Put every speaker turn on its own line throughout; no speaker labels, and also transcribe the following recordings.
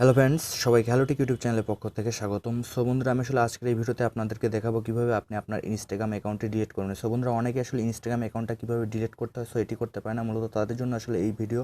Hello friends, সবাইকে হ্যালোটিক YouTube চ্যানেলের পক্ষ থেকে স্বাগতম। সো বন্ধুরা, আমি আসলে আজকের এই ভিডিওতে আপনাদেরকে দেখাবো কীভাবে আপনি আপনার ইনস্টাগ্রাম অ্যাকাউন্টটি ডিলিট করবেন। সো বন্ধুরা, অনেকে আসলে ইনস্টাগ্রাম অ্যাকাউন্টটা কীভাবে ডিলিট করতে হয়, সো এটি করতে পারে না, মূলত তাদের জন্য আসলে এই ভিডিও।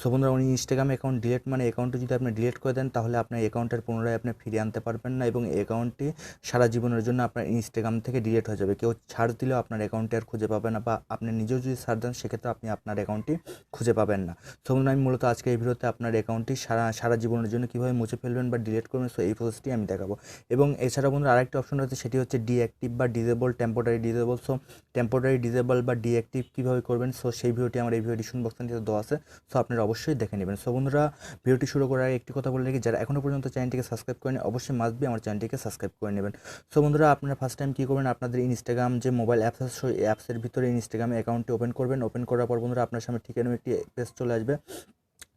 সো বন্ধুরা, ইনস্টাগ্রাম অ্যাকাউন্ট ডিলিট মানে অ্যাকাউন্টটি যদি আপনি ডিলিট করে দেন, তাহলে আপনার অ্যাকাউন্টের পুনরায় আপনি ফিরিয়ে আনতে পারবেন না এবং অ্যাকাউন্টটি সারা জীবনের জন্য আপনার ইনস্টাগ্রাম থেকে ডিলিট হয়ে যাবে। কেউ ছাড় দিলেও আপনার অ্যাকাউন্টটি আর খুঁজে পাবে না, বা আপনি নিজেও যদি ছাড় দেন সেক্ষেত্রে আপনি আপনার অ্যাকাউন্টটি খুঁজে পাবেন না। সো বন্ধুরা, আমি মূলত আজকে এই ভিডিওতে আপনার অ্যাকাউন্টটি সারা জীবনের জন্য কীভাবে মুছে ফেলবেন বা ডিলিট করবেন, সো এই প্রসেসটি আমি দেখাবো। এবং এছাড়া বন্ধুরা আরেকটি অপশন রয়েছে, সেটি হচ্ছে ডিঅ্যাক্টিভ বা disable, temporary disable. So temporary disable বা ডিঅ্যাক্টিভ কীভাবে করবেন, সো সেই ভিডিওটি আমার এই ভিডিও ডিসক্রিপশন বক্সে দেওয়া আছে, সো আপনারা অবশ্যই দেখে নেবেন। সো বন্ধুরা, ভিডিওটি শুরু করার আগে একটি কথা বলে রাখি, যারা এখনও পর্যন্ত চ্যানেলটিকে সাবস্ক্রাইব করেনি অবশ্যই মাস্ট বি আমার চ্যানেলটিকে সাবস্ক্রাইব করে নেবেন। সো বন্ধুরা, আপনারা ফার্স্ট টাইম কী করবেন, আপনাদের ইনস্টাগ্রাম যে মোবাইল অ্যাপস আছে, সেই অ্যাপসের ভিতরে ইনস্টাগ্রামে অ্যাকাউন্টটি ওপেন করবেন। ওপেন করার পর বন্ধুরা আপনার সামনে ঠিক এরকম একটি পেজ চলে আসবে।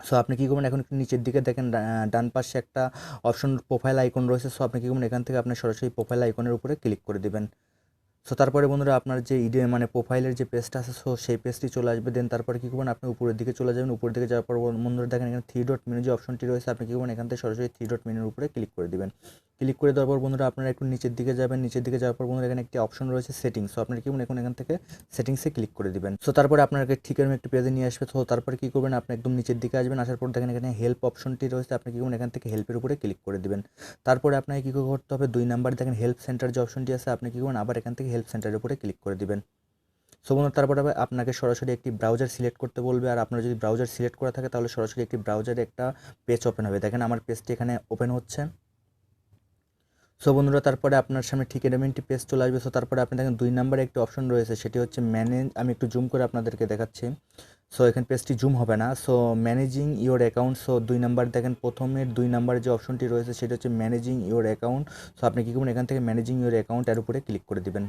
সো আপনি কী করবেন, এখন একটু নিচের দিকে দেখেন ডান পাশে একটা অপশন প্রোফাইল আইকন রয়েছে। সো আপনি কী করবেন, এখান থেকে আপনি সরাসরি প্রোফাইল আইকনের উপরে ক্লিক করে দেবেন। সো তারপরে বন্ধুরা আপনার যে প্রোফাইলের যে পেজটা আছে, সো সেই পেজটি চলে আসবে। দেন তারপরে কী করবেন, আপনি উপরের দিকে চলে যাবেন। উপরের দিকে যাওয়ার পর বন্ধুরা দেখেন এখানে 3 ডট মেনু যে অপশনটি রয়েছে, আপনি কী করবেন, এখান থেকে সরাসরি 3 ডট মেনুর উপরে ক্লিক করে দেবেন। ক্লিক করে দেওয়ার পর বন্ধুরা আপনারা একটু নিচের দিকে যাবেন। নিচের দিকে যাওয়ার পর বন্ধুরা এখানে একটি অপশন রয়েছে সেটিংস। সো আপনার কী করবেন, এখন এখান থেকে সেটিংসে ক্লিক করে দিবেন। সো তারপরে আপনাকে ঠিক এরকম একটি পেজে নিয়ে আসবে। তো তারপরে কী করবেন, আপনি একদম নিচের দিকে আসবেন। আসার পর দেখেন এখানে হেল্প অপশনটি রয়েছে, আপনি কী করবেন, এখান থেকে হেল্পের উপরে ক্লিক করে দিবেন। তারপরে আপনাকে কী করতে হবে, 2 নাম্বার দেখেন হেল্প সেন্টার যে অপশনটি আছে, আপনি কী করবেন, আবার এখান থেকে হেল্প সেন্টারের উপরে ক্লিক করে দিবেন। সো বন্ধুরা, তারপরে আপনাকে সরাসরি একটি ব্রাউজার সিলেক্ট করতে বলবে। আর আপনার যদি ব্রাউজার সিলেক্ট করা থাকে তাহলে সরাসরি একটি ব্রাউজারে একটা পেজ ওপেন হবে। দেখেন আমার পেজটি এখানে ওপেন হচ্ছে। সো বন্ধুরা, তারপরে আপনার সামনে ঠিক এরকম একটি পেজ চলে আসবে। সো তারপরে আপনি দেখেন 2 নাম্বারে একটি অপশন রয়েছে, সেটি হচ্ছে ম্যানেজ। আমি একটু জুম করে আপনাদেরকে দেখাচ্ছি। সো এখানে পেজটি জুম হবে না। So managing your account. So 2 number দেখেন প্রথমের 2 নাম্বারে যে অপশনটি রয়েছে সেটি হচ্ছে ম্যানেজিং ইওর অ্যাকাউন্ট। সো আপনি কী করবেন, এখান থেকে ম্যানেজিং ইওর অ্যাকাউন্ট এর উপরে ক্লিক করে দিবেন।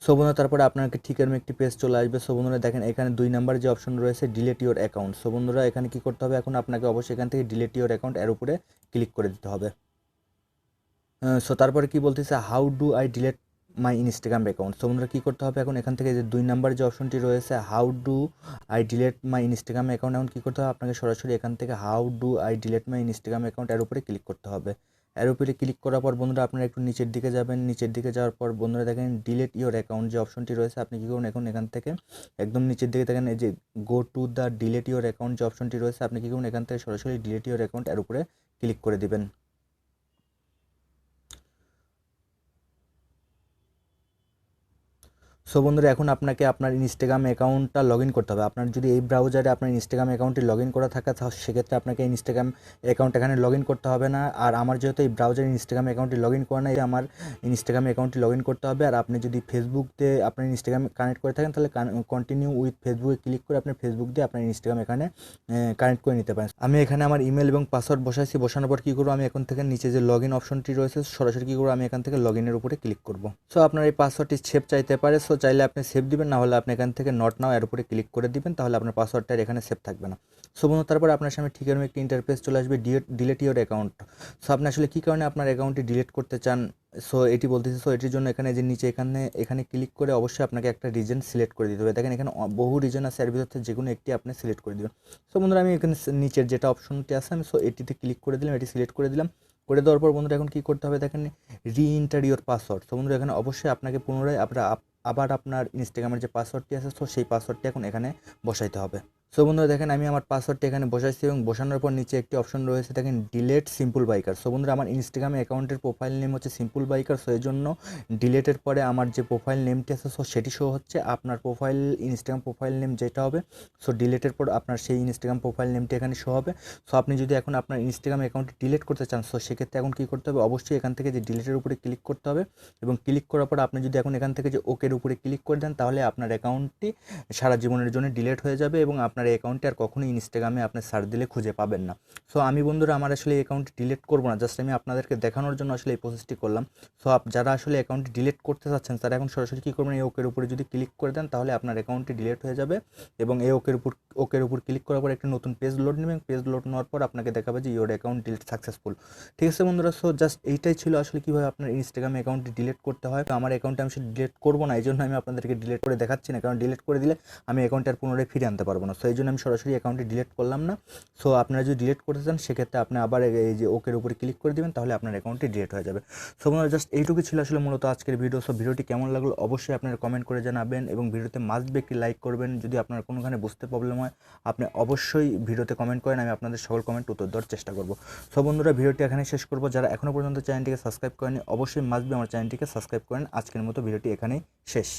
সো বন্ধুরা, তারপরে আপনাকে ঠিক এরকম একটি পেজ চলে আসবে। সো বন্ধুরা দেখেন এখানে 2 নাম্বার যে অপশন রয়েছে ডিলিট ইওর অ্যাকাউন্ট। সো বন্ধুরা এখানে কী করতে হবে, এখন আপনাকে অবশ্যই এখান থেকে ডিলিট ইওর অ্যাকাউন্ট এর উপরে ক্লিক করে দিতে হবে। সো তারপরে কী বলতেছে, how do I delete my Instagram account. So বন্ধুরা কী করতে হবে, এখন এখান থেকে যে 2 নাম্বার যে অপশনটি রয়েছে how do I delete my Instagram account, এখন কী করতে হবে, আপনাকে সরাসরি এখান থেকে how do I delete my Instagram account এর উপরে ক্লিক করতে হবে। এর উপরে ক্লিক করার পর বন্ধুরা আপনারা একটু নিচের দিকে যাবেন। নিচের দিকে যাওয়ার পর বন্ধুরা দেখেন ডিলিট ইওর অ্যাকাউন্ট যে অপশনটি রয়েছে, আপনি কী করুন, এখন এখান থেকে একদম নিচের দিকে দেখেন এই যে go to the delete your account যে অপশনটি রয়েছে, আপনি কী করুন, এখান থেকে সরাসরি ডিলিট ইওর অ্যাকাউন্ট এর উপরে ক্লিক করে দিবেন। সো বন্ধুরা, এখন আপনাকে আপনার ইনস্টাগ্রাম অ্যাকাউন্টটা লগ ইন করতে হবে। আপনার যদি এই ব্রাউজারে আপনার ইনস্টাগ্রাম অ্যাকাউন্টটি লগ ইন করা থাকে, তাহলে সেক্ষেত্রে আপনাকে ইনস্টাগ্রাম অ্যাকাউন্ট এখানে লগ ইন করতে হবে না। আর আমার যেহেতু এই ব্রাউজারে ইনস্টাগ্রাম অ্যাকাউন্টটি লগ ইন করা নাই, আমার ইনস্টাগ্রাম অ্যাকাউন্টটি লগ ইন করতে হবে। আর আপনি যদি ফেসবুক দিয়ে আপনার ইনস্টাগ্রাম কানেক্ট করে থাকেন, তাহলে কন্টিনিউ উইথ ফেসবুকে ক্লিক করে আপনার ফেসবুক দিয়ে আপনার ইনস্টাগ্রাম এখানে কানেক্ট করে নিতে পারেন। আমি এখানে আমার ইমেল এবং পাসওয়ার্ড বসাইছি। বসানোর পর কী করবো, আমি এখন থেকে নিচে যে লগ ইন অপশনটি রয়েছে সরাসরি কী করবো, আমি এখান থেকে লগ ইনের উপরে ক্লিক করবো। সো আপনার এই পাসওয়ার্ডটি সেভ চাইতে পারে। সো চাইলে আপনি সেভ দিবেন, না হলে আপনি এখান থেকে নট নাও এর উপরে ক্লিক করে দিবেন, তাহলে আপনার পাসওয়ার্ডটা এখানে সেভ থাকবে না। সো বন্ধু, তারপর আপনার সামনে ঠিক এরকম একটি ইন্টারফেস চলে আসবে, ডিলিট ইওর অ্যাকাউন্ট। সো আপনি আসলে কী কারণে আপনার অ্যাকাউন্টটি ডিলিট করতে চান, সো এটি বলতেছি। সো এটির জন্য এখানে যে নিচে এখানে ক্লিক করে অবশ্যই আপনাকে একটা রিজন সিলেক্ট করে দিতে হবে। দেখেন এখানে বহু রিজন আছে, এর ভিতর থেকে যে কোনো একটি আপনি সিলেক্ট করে দেবেন। সো বন্ধুরা, আমি এখানে নিচের যেটা অপশনটি আছে আমি এটিতে ক্লিক করে দিলাম, এটি সিলেক্ট করে দিলাম। করে দেওয়ার পর বন্ধুরা এখন কী করতে হবে, দেখেন রি এন্টার ইওর পাসওয়ার্ড। সো বন্ধুরা, এখানে অবশ্যই আপনাকে পুনরায় আবার আপনার ইনস্টাগ্রামের যে পাসওয়ার্ডটি আছে, সো সেই পাসওয়ার্ডটি এখন এখানে বসাইতে হবে। সো বন্ধুরা দেখেন আমি আমার পাসওয়ার্ডটি এখানে বসাইছি এবং বসানোর পর নিচে একটি অপশন রয়েছে, দেখেন ডিলেট সিম্পল বাইকার। সো বন্ধুরা, আমার ইনস্টাগ্রাম অ্যাকাউন্টের প্রোফাইল নেম হচ্ছে সিম্পল বাইকার। সো এই জন্য ডিলেটের পরে আমার যে প্রোফাইল নেমটি আছে, সো সেটি শো হচ্ছে। আপনার ইনস্টাগ্রাম প্রোফাইল নেম যেটা হবে, সো ডিলেটের পর আপনার সেই ইনস্টাগ্রাম প্রোফাইল নেমটি এখানে শো হবে। সো আপনি যদি এখন আপনার ইনস্টাগ্রাম অ্যাকাউন্টটি ডিলিট করতে চান, সো সেক্ষেত্রে এখন কী করতে হবে, অবশ্যই এখান থেকে যে ডিলিটের উপরে ক্লিক করতে হবে এবং ক্লিক করার পর আপনি যদি এখন এখান থেকে যে ওকের উপরে ক্লিক করে দেন, তাহলে আপনার অ্যাকাউন্টটি সারা জীবনের জন্য ডিলিট হয়ে যাবে এবং আপনার এই অ্যাকাউন্টটি আর কখনোই ইনস্টাগ্রামে আপনি সার্চ দিলে খুঁজে পাবেন না। সো আমি বন্ধুরা আমার আসলে এই অ্যাকাউন্টটি ডিলিট করবো না, জাস্ট আমি আপনাদেরকে দেখানোর জন্য আসলে এই প্রসেসটি করলাম। সো যারা আসলে অ্যাকাউন্টটি ডিলিট করতে চাচ্ছেন, তারা এখন সরাসরি কী করবেন, এই ওকের উপরে যদি ক্লিক করে দেন, তাহলে আপনার অ্যাকাউন্টটি ডিলিট হয়ে যাবে এবং এই ওকের উপর ক্লিক করার পর একটা নতুন পেজ লোড নেবেন। পেজ লোড নেওয়ার পর আপনাকে দেখাবে যে ইওর অ্যাকাউন্ট ডিলিট সাকসেসফুল। ঠিক আছে বন্ধুরা, সো জাস্ট এইটাই ছিল আসলে কীভাবে আপনার ইনস্টাগ্রাম অ্যাকাউন্টটি ডিলিট করতে হয়। তো আমার অ্যাকাউন্টে আমি ডিলিট করবো না, এই জন্য আমি আপনাদেরকে ডিলিট করে দেখাচ্ছি না, কারণ ডিলিট করে দিলে আমি অ্যাকাউন্টে আর পুনরায় ফিরে আনতে পারবো না। সো এই জন্য আমি সরাসরি অ্যাকাউন্টটি ডিলিট করলাম না। সো আপনারা যদি ডিলিট করতে চান সেক্ষেত্রে আপনি আবার এই যে ওকের উপরে ক্লিক করে দেবেন, তাহলে আপনার অ্যাকাউন্টটি ডিলিট হয়ে যাবে। সো বন্ধুরা জাস্ট এইটুকু ছিল আসলে মূলত আজকের ভিডিও। সো ভিডিওটি কেমন লাগলো অবশ্যই আপনারা কমেন্ট করে জানাবেন এবং ভিডিওতে মাস্ট বি একটি লাইক করবেন। যদি আপনার কোনোখানে বুঝতে প্রবলেম হয় আপনি অবশ্যই ভিডিওতে কমেন্ট করেন, আমি আপনাদের সকল কমেন্ট উত্তর দেওয়ার চেষ্টা করব। সো বন্ধুরা ভিডিওটি এখানে শেষ করব। যারা এখনও পর্যন্ত চ্যানেলটিকে সাবস্ক্রাইব করেনি অবশ্যই মাস্ট বি আমার চ্যানেলটিকে সাবস্ক্রাইব করেন। আজকের মতো ভিডিওটি এখানেই শেষ।